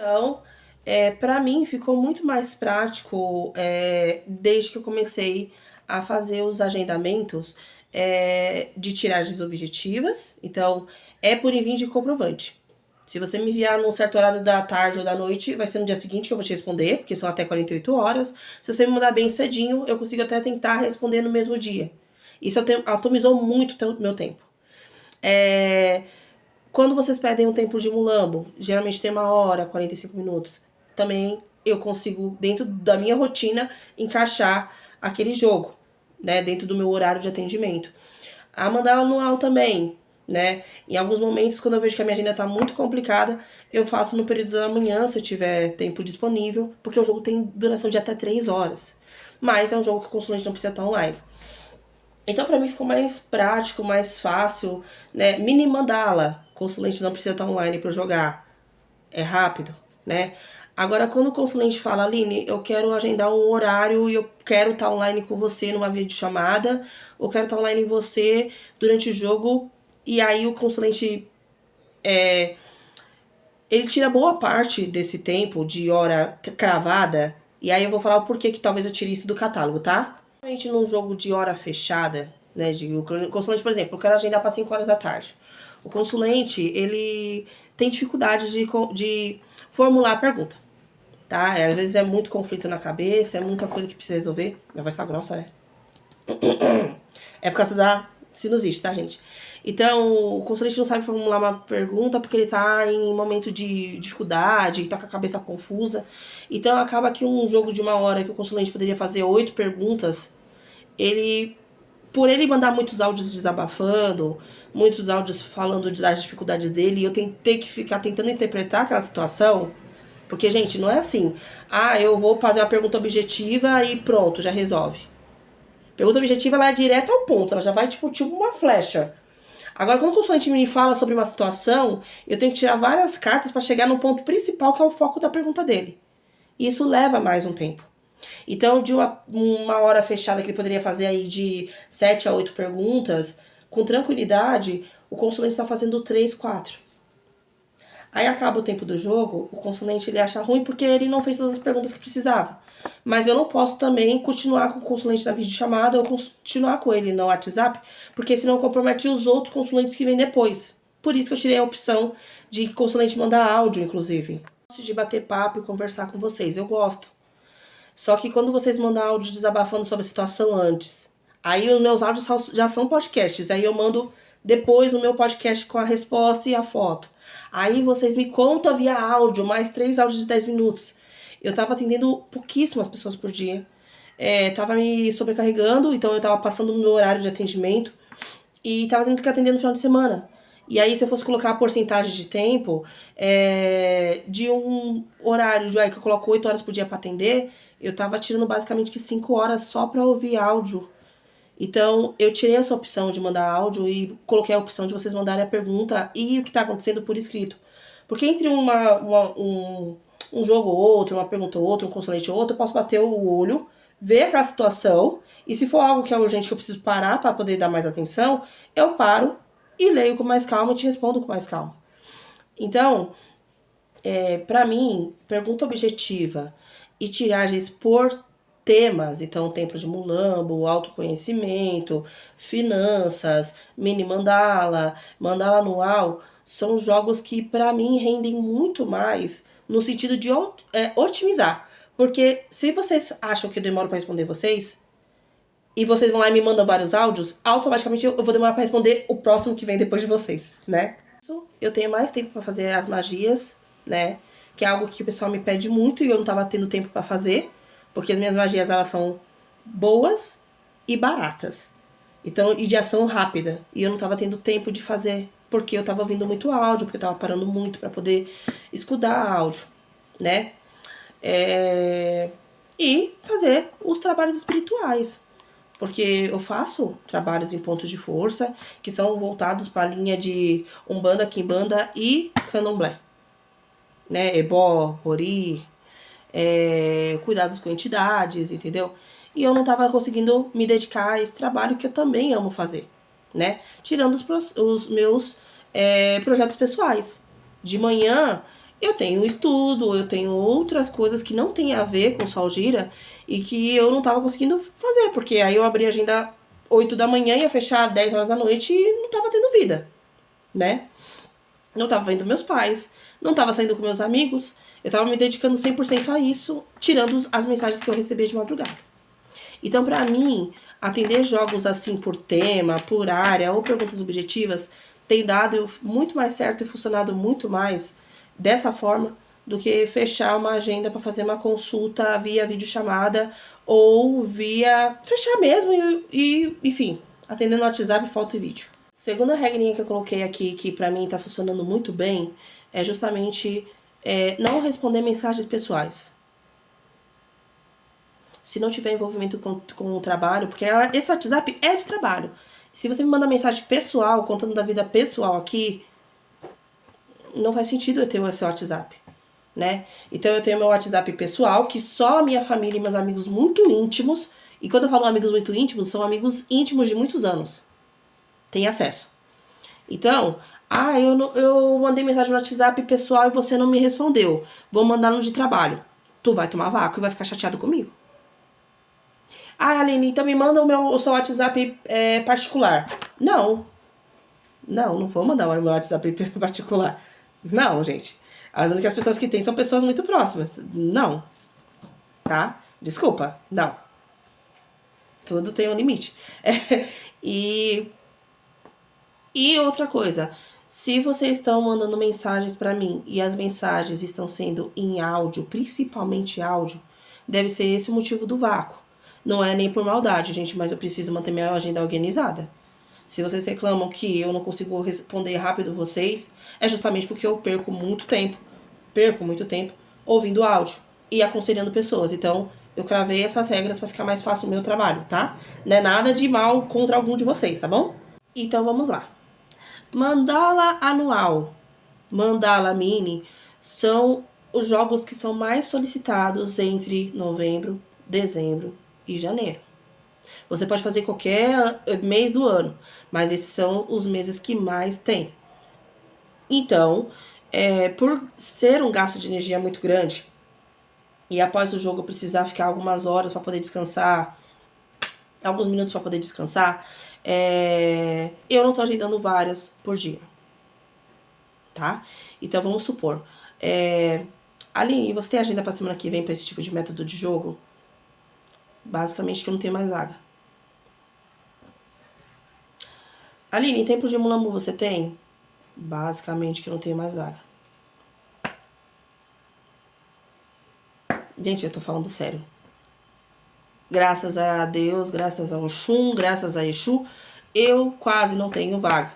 Então, para mim ficou muito mais prático desde que eu comecei a fazer os agendamentos de tiragens objetivas. Então, é por envio de comprovante. Se você me enviar num certo horário da tarde ou da noite, vai ser no dia seguinte que eu vou te responder, porque são até 48 horas. Se você me mandar bem cedinho, eu consigo até tentar responder no mesmo dia. Isso atomizou muito o meu tempo. Quando vocês pedem um tempo de mulambo, geralmente tem 1 hora, 45 minutos, também eu consigo, dentro da minha rotina, encaixar aquele jogo, né, dentro do meu horário de atendimento. A mandala anual também, né, em alguns momentos, quando eu vejo que a minha agenda tá muito complicada, eu faço no período da manhã, se eu tiver tempo disponível, porque o jogo tem duração de até 3 horas. Mas é um jogo que o consulente não precisa estar online. Então, para mim, ficou mais prático, mais fácil, né? Mini mandala. O consulente não precisa estar online para jogar. É rápido, né? Agora, quando o consulente fala, Aline, eu quero agendar um horário e eu quero estar online com você numa videochamada, ou quero estar online com você durante o jogo, e aí o consulente, ele tira boa parte desse tempo de hora cravada, e aí eu vou falar o porquê que talvez eu tire isso do catálogo, tá? Realmente num jogo de hora fechada, né, o consulente, por exemplo, eu quero agendar para 5 horas da tarde. O consulente, ele tem dificuldade de formular a pergunta, tá? Às vezes é muito conflito na cabeça, é muita coisa que precisa resolver. Minha voz tá grossa, né? É por causa da sinusite, tá, gente? Então, o consulente não sabe formular uma pergunta porque ele tá em momento de dificuldade, tá com a cabeça confusa. Então, acaba que um jogo de 1 hora que o consulente poderia fazer 8 perguntas, ele, por ele mandar muitos áudios desabafando, muitos áudios falando das dificuldades dele, e eu tentei que ficar tentando interpretar aquela situação, porque, gente, não é assim, eu vou fazer uma pergunta objetiva e pronto, já resolve. Pergunta objetiva, ela é direta ao ponto, ela já vai tipo uma flecha. Agora, quando o consulente me fala sobre uma situação, eu tenho que tirar várias cartas para chegar no ponto principal, que é o foco da pergunta dele. E isso leva mais um tempo. Então, de uma hora fechada que ele poderia fazer aí de 7 a 8 perguntas, com tranquilidade, o consulente está fazendo 3, 4. Aí acaba o tempo do jogo, o consulente ele acha ruim porque ele não fez todas as perguntas que precisava. Mas eu não posso também continuar com o consulente na videochamada ou continuar com ele no WhatsApp, porque senão compromete os outros consulentes que vêm depois. Por isso que eu tirei a opção de consulente mandar áudio, inclusive. Eu gosto de bater papo e conversar com vocês, eu gosto. Só que quando vocês mandam áudio desabafando sobre a situação antes, aí os meus áudios já são podcasts, aí eu mando depois o meu podcast com a resposta e a foto. Aí vocês me contam via áudio, mais 3 áudios de 10 minutos. Eu tava atendendo pouquíssimas pessoas por dia. Tava me sobrecarregando, então eu tava passando no meu horário de atendimento e tava tendo que atender no final de semana. E aí, se eu fosse colocar a porcentagem de tempo, de um horário que eu coloco 8 horas por dia para atender, eu tava tirando basicamente que 5 horas só para ouvir áudio. Então, eu tirei essa opção de mandar áudio e coloquei a opção de vocês mandarem a pergunta e o que está acontecendo por escrito. Porque entre um jogo ou outro, uma pergunta ou outra, um consulente ou outro, eu posso bater o olho, ver aquela situação, e se for algo que é urgente que eu preciso parar para poder dar mais atenção, eu paro e leio com mais calma e te respondo com mais calma. Então, para mim, pergunta objetiva e tiragens por temas, então tempo de mulambo, autoconhecimento, finanças, mini mandala, mandala anual, são jogos que para mim rendem muito mais no sentido de otimizar. Porque se vocês acham que eu demoro para responder vocês, e vocês vão lá e me mandam vários áudios, automaticamente eu vou demorar para responder o próximo que vem depois de vocês, né? Eu tenho mais tempo para fazer as magias, né? Que é algo que o pessoal me pede muito e eu não tava tendo tempo para fazer, porque as minhas magias elas são boas e baratas. Então, e de ação rápida, e eu não tava tendo tempo de fazer, porque eu tava ouvindo muito áudio, porque eu tava parando muito para poder escutar áudio, né? E fazer os trabalhos espirituais. Porque eu faço trabalhos em pontos de força que são voltados para a linha de Umbanda, Quimbanda e Candomblé. Né? Ebó, Ori, cuidados com entidades, entendeu? E eu não estava conseguindo me dedicar a esse trabalho que eu também amo fazer, né? Tirando os meus projetos pessoais. De manhã eu tenho estudo, eu tenho outras coisas que não tem a ver com Salgira e que eu não tava conseguindo fazer, porque aí eu abri a agenda 8 da manhã, ia fechar 10 horas da noite e não tava tendo vida, né? Não tava vendo meus pais, não tava saindo com meus amigos, eu tava me dedicando 100% a isso, tirando as mensagens que eu recebia de madrugada. Então, pra mim, atender jogos assim por tema, por área ou perguntas objetivas tem dado muito mais certo e funcionado muito mais dessa forma do que fechar uma agenda para fazer uma consulta via videochamada ou via fechar mesmo enfim, atendendo no WhatsApp, foto e vídeo. Segunda regrinha que eu coloquei aqui, que pra mim tá funcionando muito bem, é justamente não responder mensagens pessoais. Se não tiver envolvimento com o trabalho, porque esse WhatsApp é de trabalho. Se você me manda mensagem pessoal, contando da vida pessoal aqui, não faz sentido eu ter esse WhatsApp, né? Então eu tenho meu WhatsApp pessoal, que só a minha família e meus amigos muito íntimos, e quando eu falo amigos muito íntimos, são amigos íntimos de muitos anos, tem acesso. Então, eu mandei mensagem no WhatsApp pessoal e você não me respondeu. Vou mandar no de trabalho. Tu vai tomar vácuo e vai ficar chateado comigo. Ah, Aline, então me manda o seu WhatsApp particular. Não. Não vou mandar o meu WhatsApp particular. Não, gente. As únicas pessoas que tem são pessoas muito próximas. Não. Tá? Desculpa. Não. Tudo tem um limite. E outra coisa. Se vocês estão mandando mensagens pra mim e as mensagens estão sendo em áudio, principalmente áudio, deve ser esse o motivo do vácuo. Não é nem por maldade, gente, mas eu preciso manter minha agenda organizada. Se vocês reclamam que eu não consigo responder rápido vocês, é justamente porque eu perco muito tempo ouvindo áudio e aconselhando pessoas. Então, eu cravei essas regras para ficar mais fácil o meu trabalho, tá? Não é nada de mal contra algum de vocês, tá bom? Então, vamos lá. Mandala anual, Mandala mini são os jogos que são mais solicitados entre novembro, dezembro e janeiro. Você pode fazer qualquer mês do ano, mas esses são os meses que mais tem. Então, por ser um gasto de energia muito grande, e após o jogo eu precisar ficar algumas horas para poder descansar, alguns minutos para poder descansar, eu não tô agendando vários por dia. Tá? Então, vamos supor. Aline, você tem agenda pra semana que vem pra esse tipo de método de jogo? Basicamente que eu não tenho mais vaga. Aline, tempo de Mulambu você tem? Basicamente que eu não tenho mais vaga. Gente, eu tô falando sério. Graças a Deus, graças a Oxum, graças a Exu, eu quase não tenho vaga.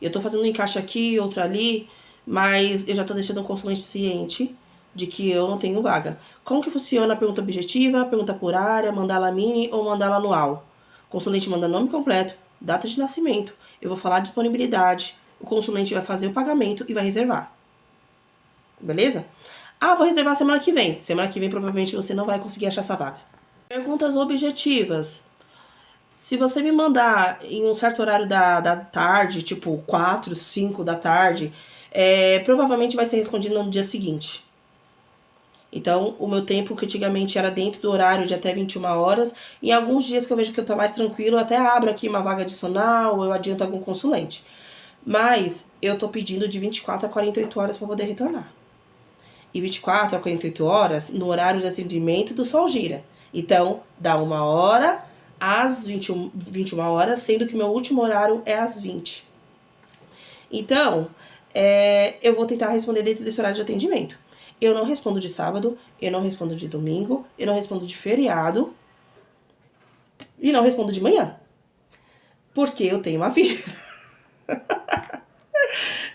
Eu tô fazendo um encaixe aqui, outro ali, mas eu já tô deixando o consulente ciente de que eu não tenho vaga. Como que funciona a pergunta objetiva, pergunta por área, mandala mini ou mandala anual? O consulente manda nome completo, data de nascimento, eu vou falar disponibilidade, o consulente vai fazer o pagamento e vai reservar. Beleza? Ah, vou reservar semana que vem. Semana que vem provavelmente você não vai conseguir achar essa vaga. Perguntas objetivas. Se você me mandar em um certo horário da tarde, tipo 4, 5 da tarde, provavelmente vai ser respondido no dia seguinte. Então, o meu tempo, que antigamente era dentro do horário de até 21 horas, em alguns dias que eu vejo que eu tô mais tranquilo, eu até abro aqui uma vaga adicional, ou eu adianto algum consulente. Mas eu tô pedindo de 24 a 48 horas para poder retornar. E 24 a 48 horas no horário de atendimento do Sol Gira. Então, dá 1 hora às 21 horas, sendo que meu último horário é às 20. Então, eu vou tentar responder dentro desse horário de atendimento. Eu não respondo de sábado, eu não respondo de domingo, eu não respondo de feriado e não respondo de manhã. Porque eu tenho uma vida.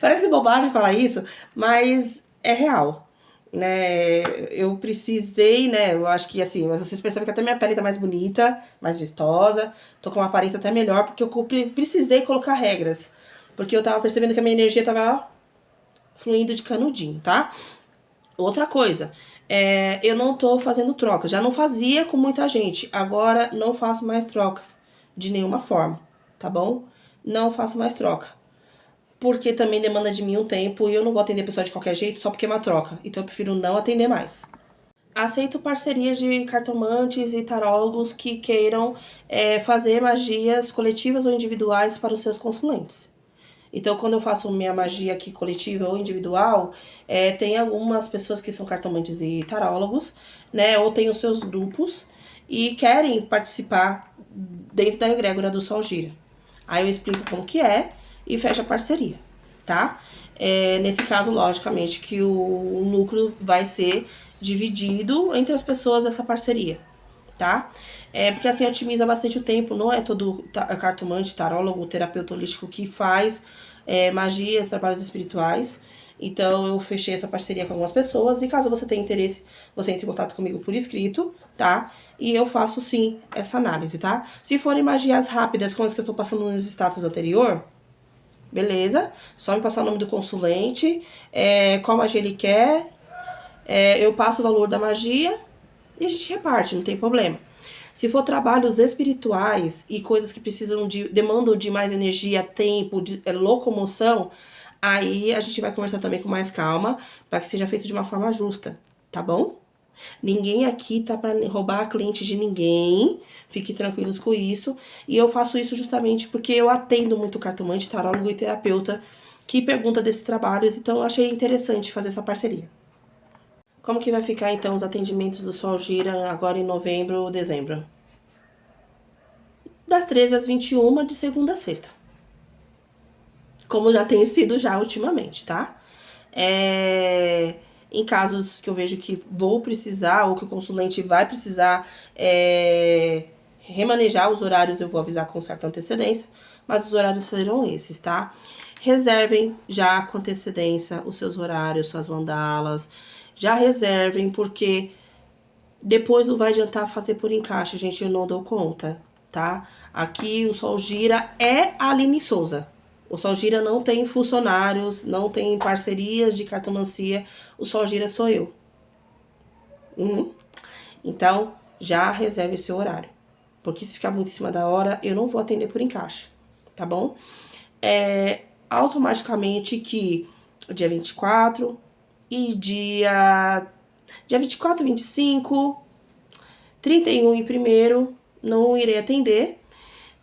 Parece bobagem falar isso, mas é real, né? Eu precisei, né? Eu acho que assim, vocês percebem que até minha pele tá mais bonita, mais vistosa, tô com uma aparência até melhor, porque eu precisei colocar regras. Porque eu tava percebendo que a minha energia tava fluindo de canudinho, tá? Outra coisa, eu não tô fazendo trocas. Já não fazia com muita gente, agora não faço mais trocas de nenhuma forma, tá bom? Não faço mais troca. porque também demanda de mim um tempo e eu não vou atender a pessoa de qualquer jeito só porque é uma troca. Então eu prefiro não atender mais. Aceito parcerias de cartomantes e tarólogos que queiram fazer magias coletivas ou individuais para os seus consulentes. Então, quando eu faço minha magia aqui coletiva ou individual, tem algumas pessoas que são cartomantes e tarólogos, né? Ou tem os seus grupos e querem participar dentro da egrégora do Sol Gira. Aí eu explico como que é e fecho a parceria, tá? Nesse caso, logicamente, que o lucro vai ser dividido entre as pessoas dessa parceria, tá? Porque assim otimiza bastante o tempo, não é todo cartomante, tarólogo, terapeuta holístico que faz magias, trabalhos espirituais. Então eu fechei essa parceria com algumas pessoas e caso você tenha interesse, você entre em contato comigo por escrito, tá? E eu faço sim essa análise, tá? Se forem magias rápidas, como as que eu tô passando nos status anterior, beleza? Só me passar o nome do consulente, qual magia ele quer, eu passo o valor da magia e a gente reparte, não tem problema. Se for trabalhos espirituais e coisas que demandam de mais energia, tempo, de locomoção, aí a gente vai conversar também com mais calma, para que seja feito de uma forma justa, tá bom? Ninguém aqui tá para roubar a cliente de ninguém, fiquem tranquilos com isso. E eu faço isso justamente porque eu atendo muito cartomante, tarólogo e terapeuta que pergunta desses trabalhos, então eu achei interessante fazer essa parceria. Como que vai ficar então os atendimentos do Sol Gira agora em novembro ou dezembro? Das 13 às 21, de segunda a sexta. Como já tem sido já ultimamente, tá? Em casos que eu vejo que vou precisar ou que o consulente vai precisar remanejar os horários, eu vou avisar com certa antecedência, mas os horários serão esses, tá? Reservem já com antecedência os seus horários, suas mandalas, já reservem, porque depois não vai adiantar fazer por encaixe, gente, eu não dou conta, tá? Aqui o Sol Gira é a Aline Souza. O Sol Gira não tem funcionários, não tem parcerias de cartomancia, o Sol Gira sou eu. Então, já reserve seu horário. Porque se ficar muito em cima da hora, eu não vou atender por encaixe, tá bom? Automaticamente que o dia 24 e dia 24, 25, 31 e 1º não irei atender.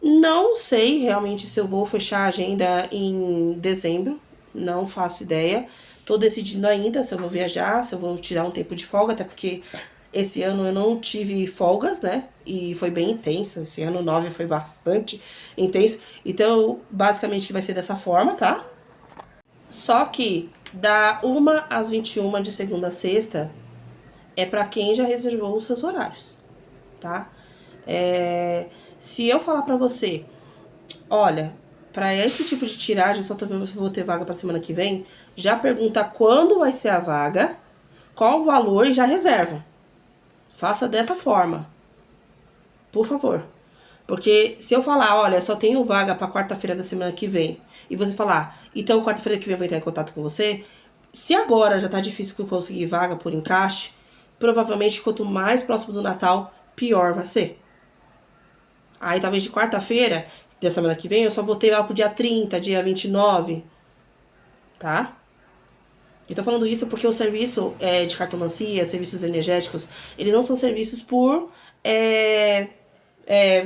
Não sei realmente se eu vou fechar a agenda em dezembro, não faço ideia. Tô decidindo ainda se eu vou viajar, se eu vou tirar um tempo de folga, até porque esse ano eu não tive folgas, né? E foi bem intenso, esse ano 9 foi bastante intenso. Então, basicamente que vai ser dessa forma, tá? Só que da 1 às 21 de segunda a sexta é para quem já reservou os seus horários, tá? Se eu falar pra você, olha, para esse tipo de tiragem, só tô vendo se vou ter vaga pra semana que vem, já pergunta quando vai ser a vaga, qual o valor e já reserva. Faça dessa forma, por favor. Porque se eu falar, olha, só tenho vaga pra quarta-feira da semana que vem, e você falar, então quarta-feira que vem eu vou entrar em contato com você, se agora já tá difícil que eu conseguir vaga por encaixe, provavelmente quanto mais próximo do Natal, pior vai ser. Aí talvez de quarta-feira da semana que vem eu só vou ter lá pro dia 30, dia 29, tá? Eu tô falando isso porque o serviço de cartomancia, serviços energéticos, eles não são serviços por,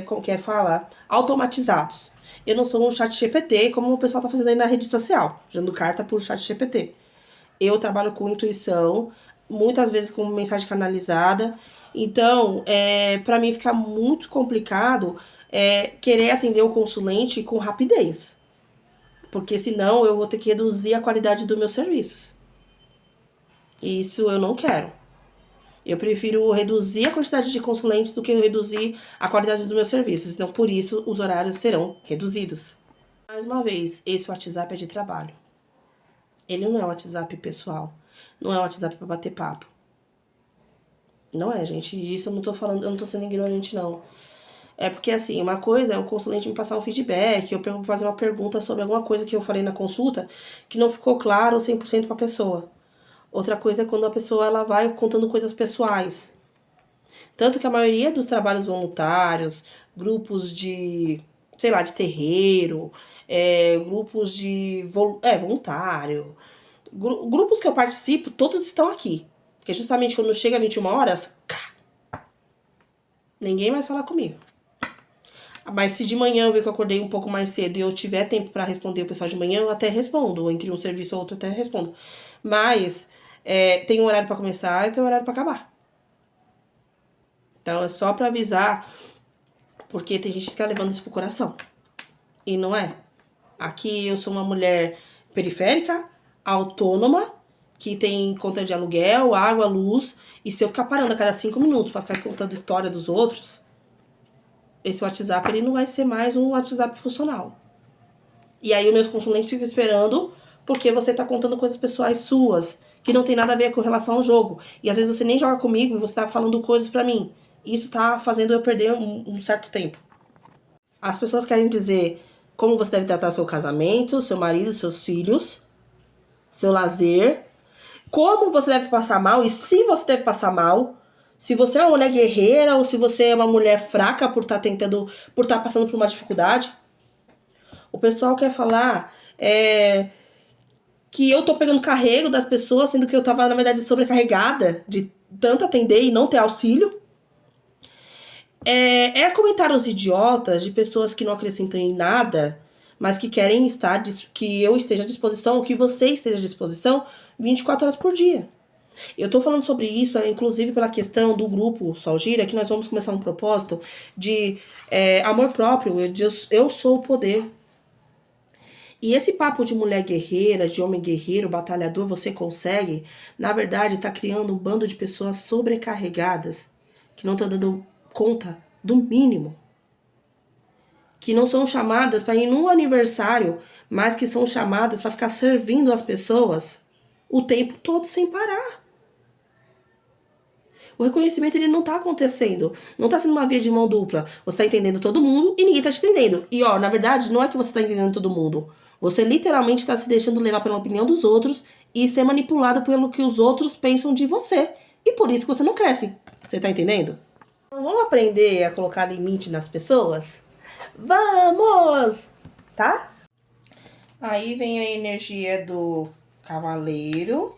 como que fala? Automatizados. Eu não sou um chat GPT como o pessoal tá fazendo aí na rede social, dando carta por chat GPT. Eu trabalho com intuição, muitas vezes com mensagem canalizada. Então, para mim fica muito complicado querer atender o consulente com rapidez. Porque senão eu vou ter que reduzir a qualidade dos meus serviços. E isso eu não quero. Eu prefiro reduzir a quantidade de consulentes do que reduzir a qualidade dos meus serviços. Então, por isso, os horários serão reduzidos. Mais uma vez, esse WhatsApp é de trabalho. Ele não é um WhatsApp pessoal. Não é um WhatsApp para bater papo. Não é, gente. Isso eu não tô falando, eu não tô sendo ignorante, não. É porque, assim, uma coisa é o consulente me passar um feedback, eu fazer uma pergunta sobre alguma coisa que eu falei na consulta que não ficou claro 100% pra pessoa. Outra coisa é quando a pessoa ela vai contando coisas pessoais. Tanto que a maioria dos trabalhos voluntários, grupos de sei lá, de terreiro, grupos de voluntário. Grupos que eu participo, todos estão aqui. Porque justamente quando chega 21 horas, ninguém mais fala comigo. Mas se de manhã eu ver que eu acordei um pouco mais cedo e eu tiver tempo pra responder o pessoal de manhã, eu até respondo. Entre um serviço ou outro, eu até respondo. Mas tem um horário pra começar e tem um horário pra acabar. Então é só pra avisar, porque tem gente que tá levando isso pro coração. E não é. Aqui eu sou uma mulher periférica, autônoma, que tem conta de aluguel, água, luz. E se eu ficar parando a cada 5 minutos pra ficar contando história dos outros, esse WhatsApp ele não vai ser mais um WhatsApp funcional. E aí os meus consulentes ficam esperando porque você tá contando coisas pessoais suas, que não tem nada a ver com relação ao jogo. E às vezes você nem joga comigo e você tá falando coisas pra mim. Isso tá fazendo eu perder um certo tempo. As pessoas querem dizer como você deve tratar seu casamento, seu marido, seus filhos, seu lazer, como você deve passar mal e se você deve passar mal, se você é uma mulher guerreira ou se você é uma mulher fraca por estar passando por uma dificuldade. O pessoal quer falar que eu tô pegando carrego das pessoas, sendo que eu tava, na verdade, sobrecarregada de tanto atender e não ter auxílio. Comentários idiotas de pessoas que não acrescentam em nada, mas que querem que eu esteja à disposição, ou que você esteja à disposição 24 horas por dia. Eu tô falando sobre isso, inclusive pela questão do grupo Sol Gira, que nós vamos começar um propósito de amor próprio, eu sou o poder. E esse papo de mulher guerreira, de homem guerreiro, batalhador, você consegue, na verdade, tá criando um bando de pessoas sobrecarregadas, que não estão dando conta do mínimo. Que não são chamadas para ir num aniversário, mas que são chamadas para ficar servindo as pessoas o tempo todo sem parar. O reconhecimento ele não tá acontecendo. Não tá sendo uma via de mão dupla. Você tá entendendo todo mundo e ninguém tá te entendendo. E na verdade, não é que você tá entendendo todo mundo. Você literalmente tá se deixando levar pela opinião dos outros e ser manipulado pelo que os outros pensam de você. E por isso que você não cresce. Você tá entendendo? Então, vamos aprender a colocar limite nas pessoas? Vamos! Tá? Aí vem a energia do cavaleiro.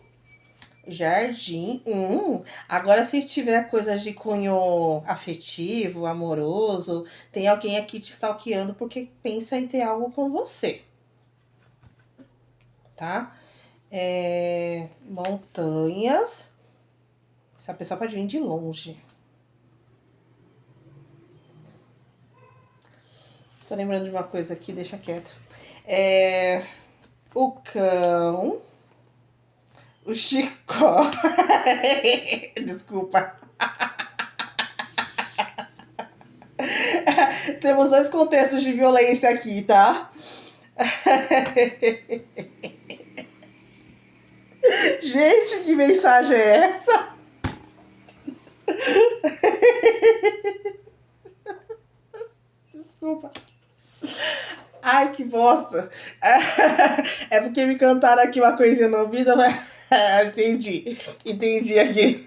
Jardim. Agora, se tiver coisas de cunho afetivo, amoroso, tem alguém aqui te stalkeando porque pensa em ter algo com você. Tá? Montanhas. Essa pessoa pode vir de longe. Tô lembrando de uma coisa aqui, deixa quieto. O cão. O Chicó. Desculpa. Temos 2 contextos de violência aqui, tá? Gente, que mensagem é essa? Desculpa. Ai, que bosta. É porque me cantaram aqui uma coisinha no ouvido, mas... Entendi aqui.